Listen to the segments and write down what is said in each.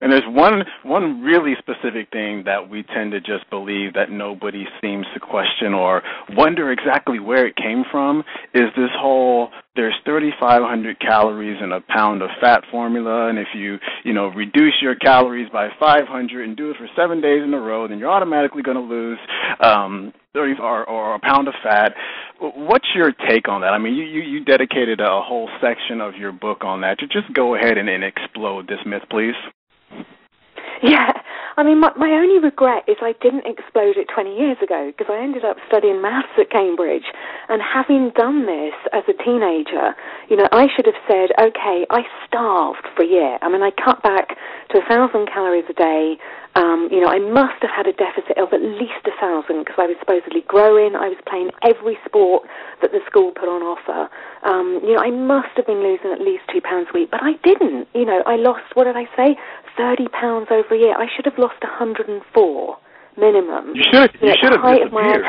And there's one really specific thing that we tend to just believe that nobody seems to question or wonder exactly where it came from is this whole there's 3,500 calories in a pound of fat formula, and if you reduce your calories by 500 and do it for 7 days in a row, then you're automatically going to lose 30 or a pound of fat. What's your take on that? I mean, you dedicated a whole section of your book on that. Just go ahead and explode this myth, please. Yeah, I mean, my only regret is I didn't explode it 20 years ago because I ended up studying maths at Cambridge, and having done this as a teenager, I should have said, okay, I starved for a year. I mean, I cut back to 1,000 calories a day. I must have had a deficit of at least 1,000 because I was supposedly growing. I was playing every sport that the school put on offer. I must have been losing at least 2 pounds a week, but I didn't. I lost, what did I say, 30 pounds over a year. I should have lost 104 minimum. You should have disappeared.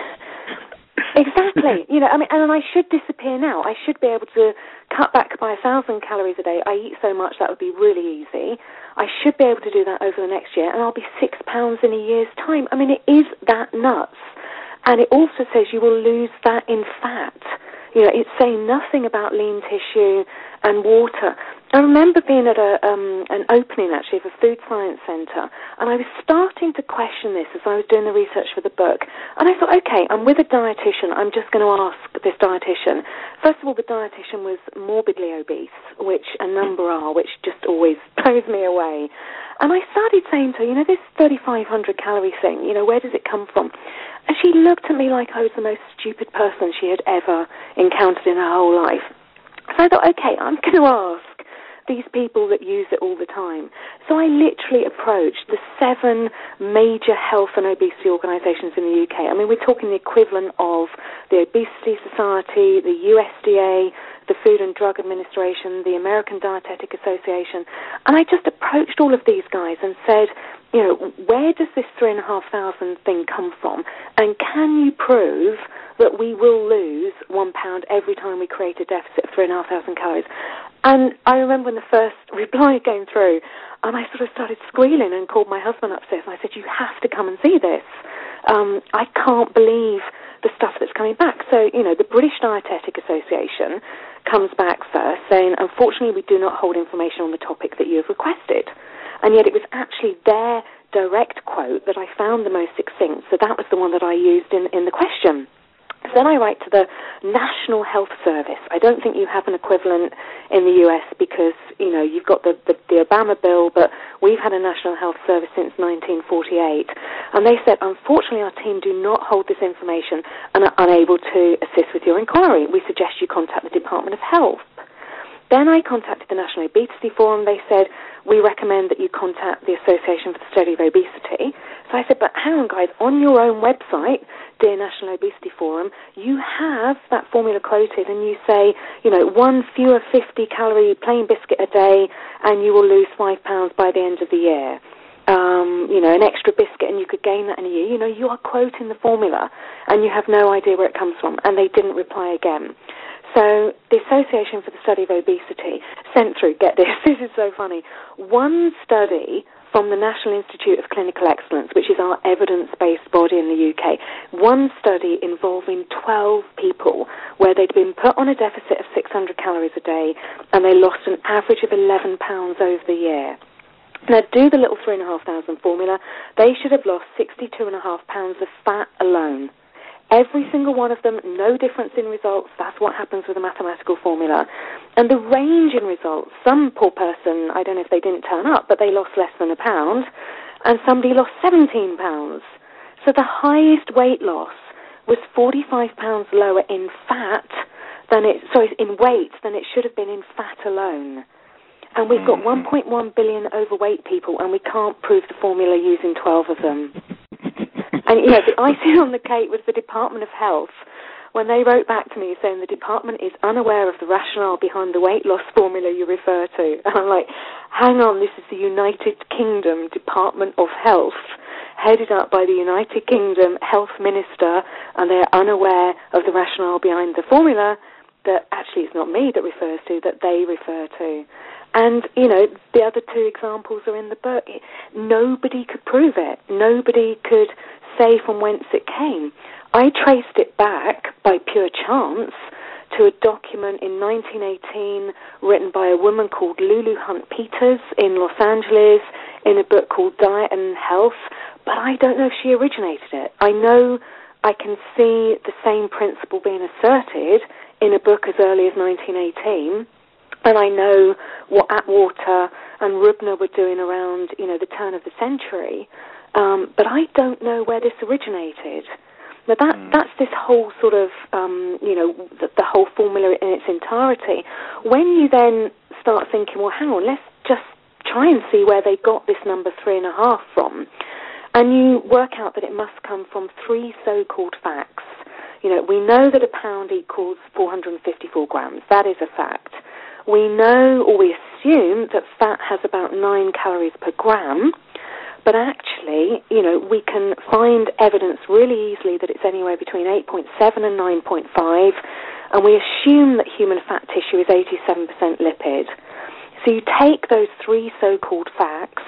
Exactly. And I should disappear now. I should be able to cut back by 1,000 calories a day. I eat so much that would be really easy. I should be able to do that over the next year, and I'll be 6 pounds in a year's time. I mean, it is that nuts. And it also says you will lose that in fat. It's saying nothing about lean tissue and water. I remember being at an opening, actually, of a food science centre, and I was starting to question this as I was doing the research for the book. And I thought, okay, I'm with a dietitian. I'm just going to ask this dietitian. First of all, the dietitian was morbidly obese, which a number are, which just always blows me away. And I started saying to her, this 3,500 calorie thing, where does it come from? And she looked at me like I was the most stupid person she had ever encountered in her whole life. So I thought, okay, I'm going to ask these people that use it all the time. So I literally approached the 7 major health and obesity organisations in the UK. I mean, we're talking the equivalent of the Obesity Society, the USDA, the Food and Drug Administration, the American Dietetic Association, and I just approached all of these guys and said, where does this 3,500 thing come from? And can you prove that we will lose 1 pound every time we create a deficit of 3,500 calories? And I remember when the first reply came through, and I sort of started squealing and called my husband upstairs, and I said, you have to come and see this. I can't believe the stuff that's coming back. So, the British Dietetic Association comes back first saying, unfortunately, we do not hold information on the topic that you have requested. And yet it was actually their direct quote that I found the most succinct. So that was the one that I used in the question. So then I write to the National Health Service. I don't think you have an equivalent in the US because, you've got the Obama bill, but we've had a National Health Service since 1948. And they said, unfortunately, our team do not hold this information and are unable to assist with your inquiry. We suggest you contact the Department of Health. Then I contacted the National Obesity Forum. They said, we recommend that you contact the Association for the Study of Obesity. So I said, but hang on, guys, on your own website, dear National Obesity Forum, you have that formula quoted, and you say, 1 fewer 50-calorie plain biscuit a day, and you will lose 5 pounds by the end of the year. An extra biscuit, and you could gain that in a year. You are quoting the formula, and you have no idea where it comes from. And they didn't reply again. So the Association for the Study of Obesity sent through, get this, this is so funny, one study from the National Institute of Clinical Excellence, which is our evidence-based body in the UK, one study involving 12 people where they'd been put on a deficit of 600 calories a day and they lost an average of 11 pounds over the year. Now, do the little 3,500 formula, they should have lost 62.5 pounds of fat alone. Every single one of them, no difference in results. That's what happens with a mathematical formula. And the range in results, some poor person, I don't know if they didn't turn up, but they lost less than £1, and somebody lost 17 pounds. So the highest weight loss was 45 pounds lower in fat in weight than it should have been in fat alone. And we've got 1.1 billion overweight people, and we can't prove the formula using 12 of them. And, the icing on the cake was the Department of Health when they wrote back to me saying the department is unaware of the rationale behind the weight loss formula you refer to. And I'm like, hang on, this is the United Kingdom Department of Health, headed up by the United Kingdom Health Minister, and they're unaware of the rationale behind the formula that actually it's not me that refers to, that they refer to. And, the other two examples are in the book. Nobody could prove it. Nobody could say from whence it came. I traced it back by pure chance to a document in 1918 written by a woman called Lulu Hunt Peters in Los Angeles in a book called Diet and Health, but I don't know if she originated it. I know I can see the same principle being asserted in a book as early as 1918, and I know what Atwater and Rubner were doing around, the turn of the century, but I don't know where this originated. Now that's this whole sort of, the whole formula in its entirety. When you then start thinking, well, hang on, let's just try and see where they got this number 3.5 from, and you work out that it must come from three so-called facts. We know that a pound equals 454 grams. That is a fact. We know, or we assume, that fat has about 9 calories per gram. But actually, we can find evidence really easily that it's anywhere between 8.7 and 9.5, and we assume that human fat tissue is 87% lipid. So you take those three so-called facts,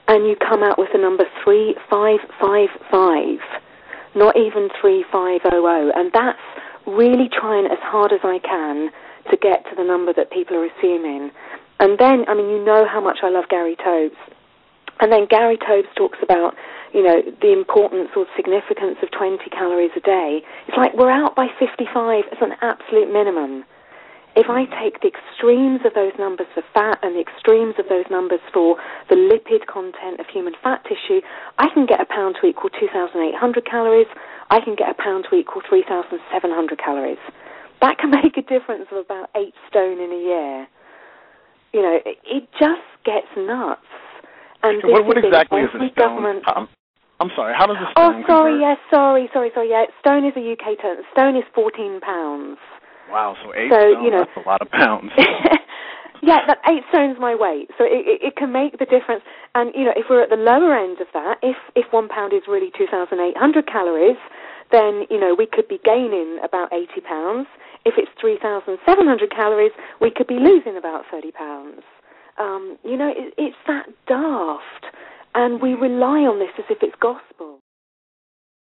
and you come out with the number 3555, not even 3500, and that's really trying as hard as I can to get to the number that people are assuming. And then, how much I love Gary Taubes. And then Gary Taubes talks about, the importance or significance of 20 calories a day. It's like we're out by 55 as an absolute minimum. If I take the extremes of those numbers for fat and the extremes of those numbers for the lipid content of human fat tissue, I can get a pound to equal 2,800 calories. I can get a pound to equal 3,700 calories. That can make a difference of about 8 stone in a year. It just gets nuts. And so what exactly is a stone? I'm sorry, how does a stone sorry, yeah. Stone is a UK term. Stone is 14 pounds. Wow, so 8 stones, that's a lot of pounds. Yeah, that 8 stones my weight. So it can make the difference. And, if we're at the lower end of that, if 1 pound is really 2,800 calories, then, we could be gaining about 80 pounds. If it's 3,700 calories, we could be losing about 30 pounds. It's that daft, and we rely on this as if it's gospel.